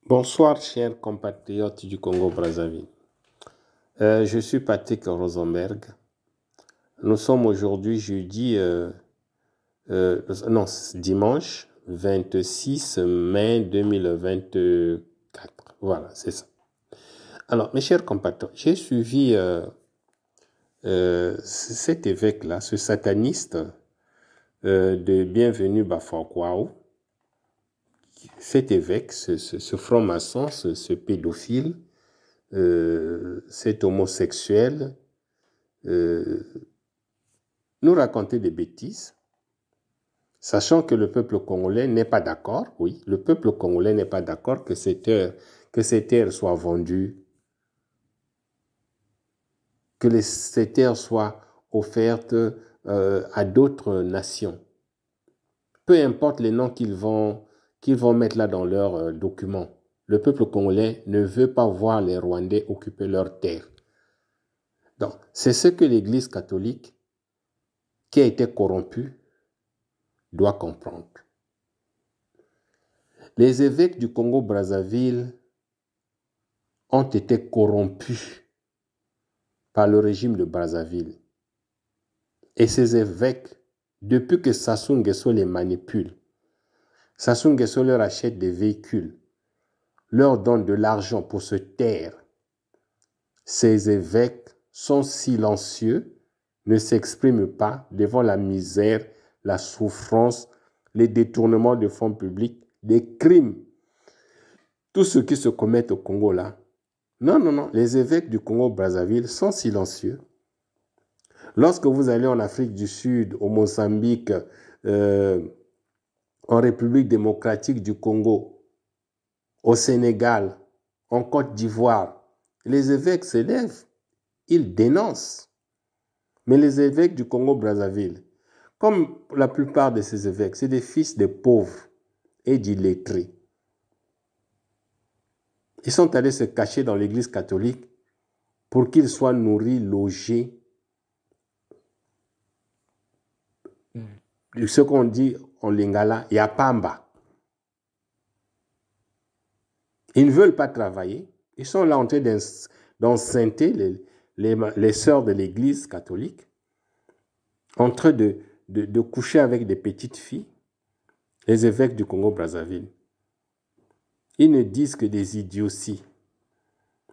Bonsoir, chers compatriotes du Congo-Brazzaville. Je suis Patrick Rosenberg. Nous sommes aujourd'hui dimanche 26 mai 2024. Voilà, c'est ça. Alors, mes chers compatriotes, j'ai suivi cet évêque-là, ce sataniste de Bienvenue Bafoakwao. Cet évêque, ce franc-maçon, ce pédophile, cet homosexuel, nous raconter des bêtises, sachant que le peuple congolais n'est pas d'accord, oui, le peuple congolais n'est pas d'accord que ces terres soient vendues, que ces terres soient offertes à d'autres nations. Peu importe les noms qu'ils vont mettre là dans leurs documents. Le peuple congolais ne veut pas voir les Rwandais occuper leurs terres. Donc, c'est ce que l'Église catholique, qui a été corrompue, doit comprendre. Les évêques du Congo-Brazzaville ont été corrompus par le régime de Brazzaville. Et ces évêques, depuis que Sassou Nguesso les manipule, Sassou Nguesso leur achète des véhicules, leur donne de l'argent pour se taire. Ces évêques sont silencieux, ne s'expriment pas devant la misère, la souffrance, les détournements de fonds publics, des crimes. Tout ce qui se commet au Congo là. Non. Les évêques du Congo-Brazzaville sont silencieux. Lorsque vous allez en Afrique du Sud, au Mozambique, en République démocratique du Congo, au Sénégal, en Côte d'Ivoire, les évêques s'élèvent, ils dénoncent. Mais les évêques du Congo-Brazzaville, comme la plupart de ces évêques, c'est des fils de pauvres et d'illettrés. Ils sont allés se cacher dans l'église catholique pour qu'ils soient nourris, logés. Ce qu'on dit en lingala, yapamba. Ils ne veulent pas travailler. Ils sont là en train d'enceinte les sœurs de l'église catholique, en train de coucher avec des petites filles, les évêques du Congo-Brazzaville. Ils ne disent que des idioties,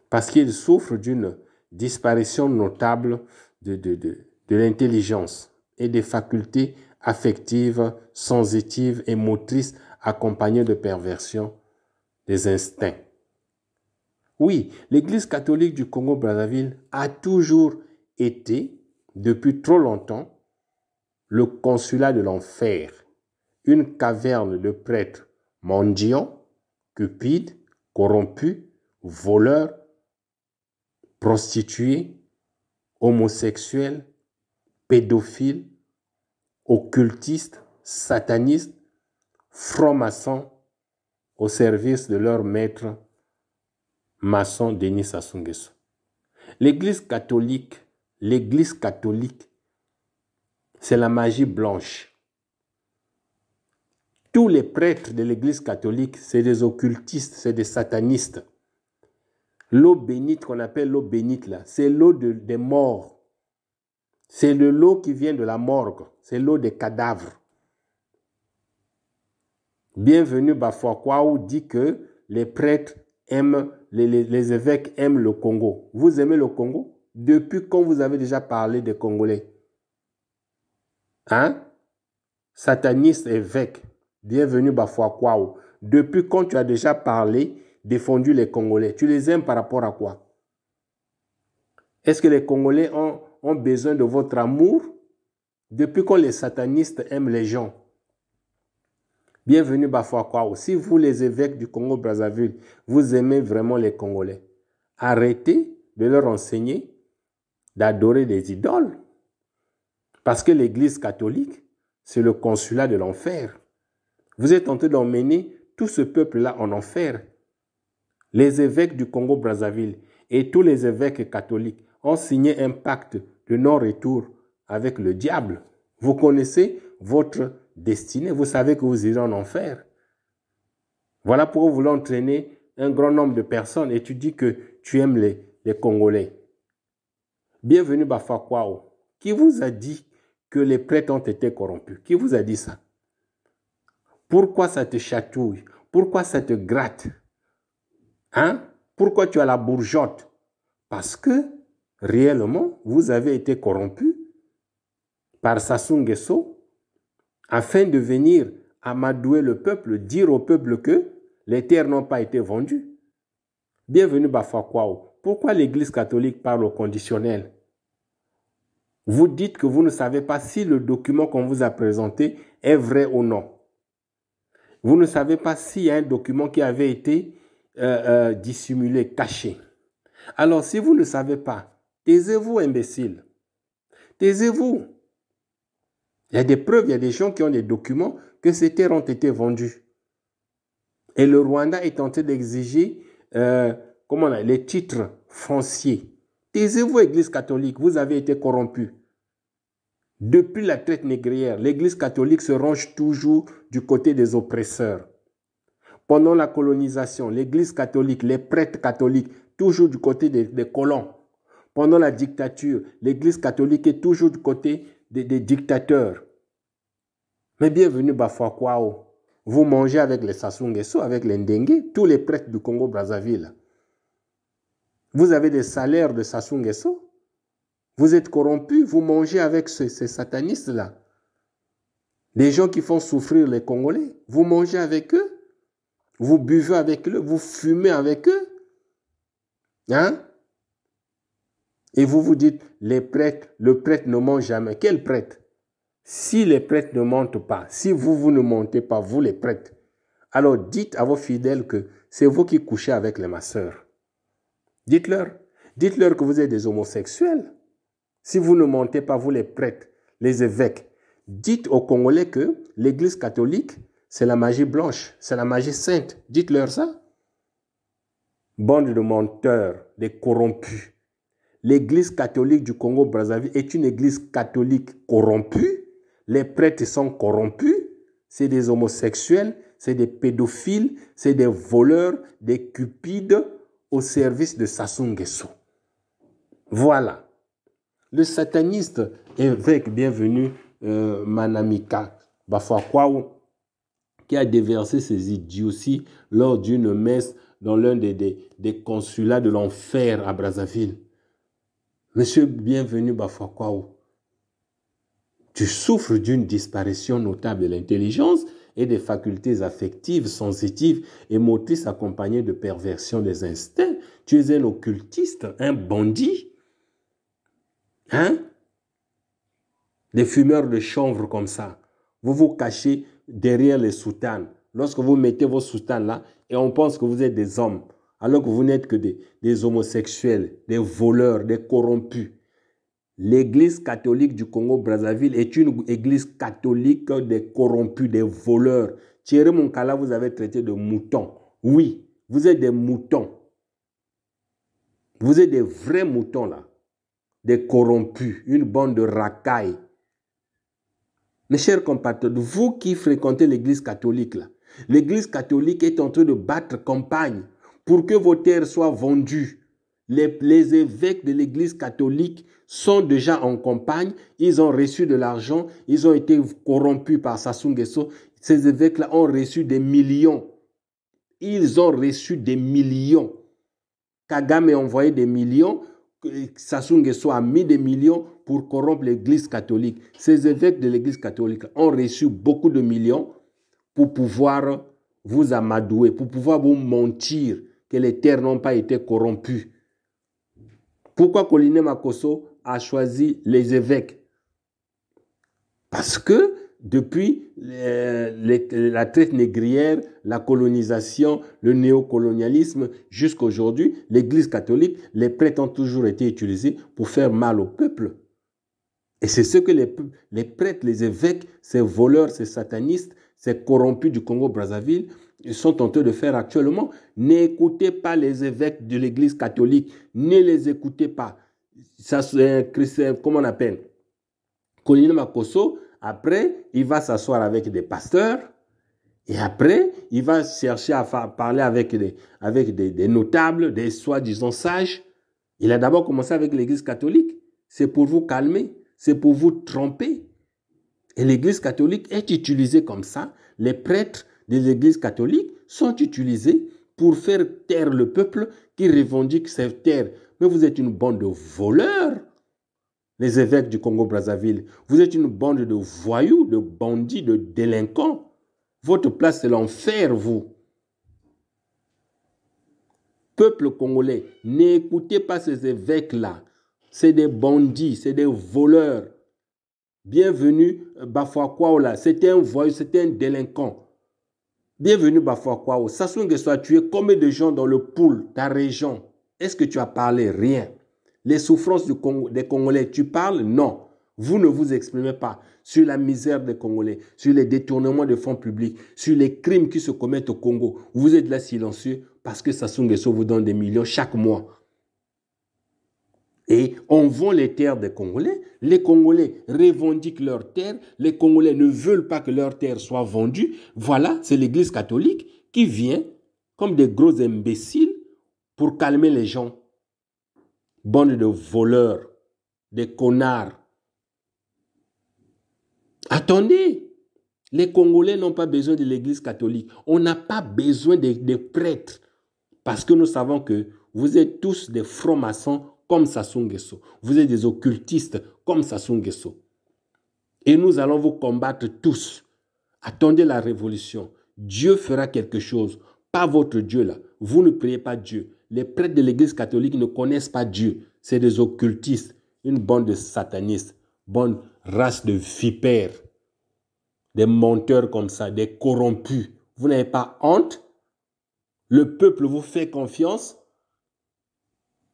parce qu'ils souffrent d'une disparition notable de l'intelligence et des facultés affectives, sensitives et motrices accompagnées de perversion des instincts. Oui, l'Église catholique du Congo-Brazzaville a toujours été, depuis trop longtemps, le consulat de l'enfer, une caverne de prêtres mendiants, cupides, corrompus, voleurs, prostituées, homosexuels, pédophiles, occultistes, satanistes, francs-maçons au service de leur maître maçon Denis Sassou Nguesso. L'Église catholique, c'est la magie blanche. Tous les prêtres de l'Église catholique, c'est des occultistes, c'est des satanistes. L'eau bénite qu'on appelle l'eau bénite là, c'est l'eau des morts. C'est de l'eau qui vient de la morgue, c'est l'eau des cadavres. Bienvenue Bafoakwao dit que les prêtres aiment, les évêques aiment le Congo. Vous aimez le Congo? Depuis quand vous avez déjà parlé des Congolais? Hein? Sataniste évêque, bienvenue Bafoakwao. Depuis quand tu as déjà parlé, défendu les Congolais? Tu les aimes par rapport à quoi? Est-ce que les Congolais ont besoin de votre amour? Depuis quand les satanistes aiment les gens? Bienvenue Bafoakwao. Si vous, les évêques du Congo-Brazzaville, vous aimez vraiment les Congolais, arrêtez de leur enseigner d'adorer des idoles. Parce que l'Église catholique, c'est le consulat de l'enfer. Vous êtes en train d'emmener tout ce peuple-là en enfer. Les évêques du Congo-Brazzaville et tous les évêques catholiques ont signé un pacte de non-retour avec le diable. Vous connaissez votre destinée, vous savez que vous irez en enfer. Voilà pourquoi vous voulez entraîner un grand nombre de personnes et tu dis que tu aimes les Congolais. Bienvenue Bafakwao. Qui vous a dit que les prêtres ont été corrompus? Qui vous a dit ça? Pourquoi ça te chatouille? Pourquoi ça te gratte? Hein? Pourquoi tu as la bourgeotte? Parce que, réellement, vous avez été corrompus par Sassou Nguesso afin de venir amadouer le peuple, dire au peuple que les terres n'ont pas été vendues. Bienvenue Bafakwao. Pourquoi l'Église catholique parle au conditionnel? Vous dites que vous ne savez pas si le document qu'on vous a présenté est vrai ou non. Vous ne savez pas s'il y a un document qui avait été dissimulé, caché. Alors, si vous ne savez pas, taisez-vous, imbécile. Taisez-vous. Il y a des preuves, il y a des gens qui ont des documents que ces terres ont été vendues. Et le Rwanda est tenté d'exiger les titres fonciers. Taisez-vous, Église catholique, vous avez été corrompus. Depuis la traite négrière, l'Église catholique se range toujours du côté des oppresseurs. Pendant la colonisation, l'Église catholique, les prêtres catholiques, toujours du côté des colons. Pendant la dictature, l'Église catholique est toujours du côté des dictateurs. Mais bienvenue Bafakwao. Vous mangez avec les Sassou Nguesso, avec les Ndenge, tous les prêtres du Congo-Brazzaville. Vous avez des salaires de Sassou Nguesso. Vous êtes corrompus, vous mangez avec ces satanistes-là. Les gens qui font souffrir les Congolais, vous mangez avec eux. Vous buvez avec eux, vous fumez avec eux. Hein? Et vous vous dites, les prêtres, le prêtre ne ment jamais. Quel prêtre? Si les prêtres ne mentent pas, si vous ne mentez pas, vous les prêtres, alors dites à vos fidèles que c'est vous qui couchez avec les masseurs. Dites-leur que vous êtes des homosexuels. Si vous ne mentez pas, vous les prêtres, les évêques, dites aux Congolais que l'Église catholique, c'est la magie blanche, c'est la magie sainte. Dites-leur ça. Bande de menteurs, des corrompus. L'Église catholique du Congo-Brazzaville est une église catholique corrompue. Les prêtres sont corrompus. C'est des homosexuels, c'est des pédophiles, c'est des voleurs, des cupides au service de Sassou Nguesso. Voilà. Le sataniste évêque bienvenu Manamika Bafakwao, qui a déversé ses idioties lors d'une messe dans l'un des consulats de l'enfer à Brazzaville. Monsieur bienvenu Bafakwao, tu souffres d'une disparition notable de l'intelligence et des facultés affectives, sensitives et motrices accompagnées de perversion des instincts. Tu es un occultiste, un bandit. Hein? Des fumeurs de chanvre comme ça. Vous vous cachez derrière les soutanes. Lorsque vous mettez vos soutanes là, et on pense que vous êtes des hommes, alors que vous n'êtes que des homosexuels, des voleurs, des corrompus. L'Église catholique du Congo-Brazzaville est une église catholique des corrompus, des voleurs. Thierry Monkala vous avez traité de moutons. Oui, vous êtes des moutons. Vous êtes des vrais moutons là. Des corrompus, une bande de racailles. Mes chers compatriotes, vous qui fréquentez l'église catholique là, l'église catholique est en train de battre campagne pour que vos terres soient vendues. Les évêques de l'église catholique sont déjà en campagne, ils ont reçu de l'argent, ils ont été corrompus par Sassou Nguesso. Ces évêques-là ont reçu des millions. Ils ont reçu des millions. Kagame a envoyé des millions. Sassou Nguesso a mis des millions pour corrompre l'église catholique. Ces évêques de l'église catholique ont reçu beaucoup de millions pour pouvoir vous amadouer, pour pouvoir vous mentir que les terres n'ont pas été corrompues. Pourquoi Colline Makosso a choisi les évêques? Parce que depuis la traite négrière, la colonisation, le néocolonialisme, jusqu'à aujourd'hui, l'Église catholique, les prêtres ont toujours été utilisés pour faire mal au peuple. Et c'est ce que les prêtres, les évêques, ces voleurs, ces satanistes, ces corrompus du Congo-Brazzaville sont en train de faire actuellement. N'écoutez pas les évêques de l'Église catholique. Ne les écoutez pas. Ça, comment on appelle? Colline Makosso. Après, il va s'asseoir avec des pasteurs Et après, il va chercher à parler avec des notables, des soi-disant sages. Il a d'abord commencé avec l'Église catholique. C'est pour vous calmer, c'est pour vous tromper. Et l'Église catholique est utilisée comme ça. Les prêtres des églises catholiques sont utilisés pour faire taire le peuple qui revendique cette terre. Mais vous êtes une bande de voleurs, les évêques du Congo-Brazzaville. Vous êtes une bande de voyous, de bandits, de délinquants. Votre place, c'est l'enfer, vous. Peuple congolais, n'écoutez pas ces évêques-là. C'est des bandits, c'est des voleurs. Bienvenue Bafouakwao, c'était un voyou, c'était un délinquant. Bienvenue Bafouakwao. Sassou Nguesso a tué combien de gens dans le pool, ta région? Est-ce que tu as parlé? Rien. Les souffrances des Congolais, tu parles? Non. Vous ne vous exprimez pas sur la misère des Congolais, sur les détournements de fonds publics, sur les crimes qui se commettent au Congo. Vous êtes là silencieux parce que Sassou Nguesso vous donne des millions chaque mois. Et on vend les terres des Congolais. Les Congolais revendiquent leurs terres. Les Congolais ne veulent pas que leurs terres soient vendues. Voilà, c'est l'Église catholique qui vient comme des gros imbéciles pour calmer les gens. Bande de voleurs, des connards. Attendez, les Congolais n'ont pas besoin de l'Église catholique. On n'a pas besoin des prêtres. Parce que nous savons que vous êtes tous des francs-maçons comme Sassou Nguesso. Vous êtes des occultistes comme Sassou Nguesso. Et nous allons vous combattre tous. Attendez la révolution. Dieu fera quelque chose. Pas votre Dieu là. Vous ne priez pas Dieu. Les prêtres de l'Église catholique ne connaissent pas Dieu. C'est des occultistes. Une bande de satanistes. Bonne race de vipères. Des menteurs comme ça. Des corrompus. Vous n'avez pas honte? Le peuple vous fait confiance.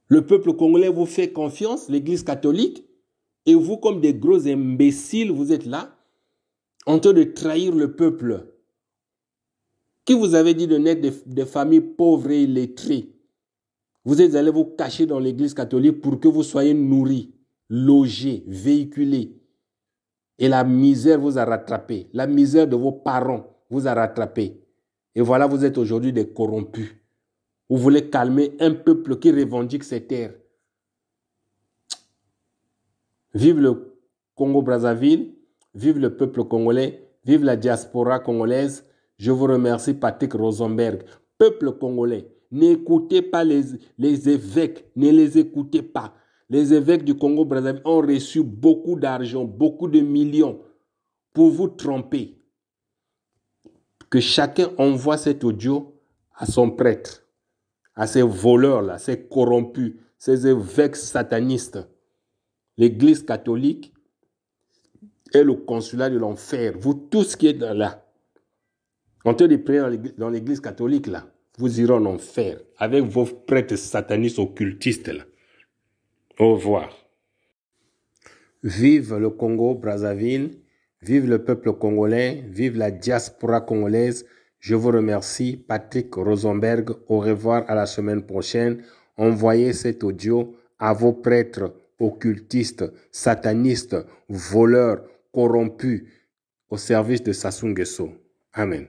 Le peuple congolais vous fait confiance, l'Église catholique, et vous, comme des gros imbéciles, vous êtes là, en train de trahir le peuple. Qui vous avait dit de naître des familles pauvres et illettrées? Vous êtes allés vous cacher dans l'Église catholique pour que vous soyez nourris, logés, véhiculés. Et la misère vous a rattrapé. La misère de vos parents vous a rattrapé. Et voilà, vous êtes aujourd'hui des corrompus. Vous voulez calmer un peuple qui revendique ses terres. Vive le Congo-Brazzaville, vive le peuple congolais, vive la diaspora congolaise. Je vous remercie, Patrick Rosenberg. Peuple congolais, n'écoutez pas les évêques, ne les écoutez pas. Les évêques du Congo-Brazzaville ont reçu beaucoup d'argent, beaucoup de millions pour vous tromper. Que chacun envoie cet audio à son prêtre. À ces voleurs-là, ces corrompus, ces évêques satanistes. L'Église catholique est le consulat de l'enfer. Vous tous qui êtes là, en train de prier dans l'Église catholique, là, vous irez en enfer avec vos prêtres satanistes occultistes. Là. Au revoir. Vive le Congo-Brazzaville, vive le peuple congolais, vive la diaspora congolaise. Je vous remercie, Patrick Rosenberg. Au revoir, à la semaine prochaine. Envoyez cet audio à vos prêtres occultistes, satanistes, voleurs, corrompus, au service de Sassou Nguesso. Amen.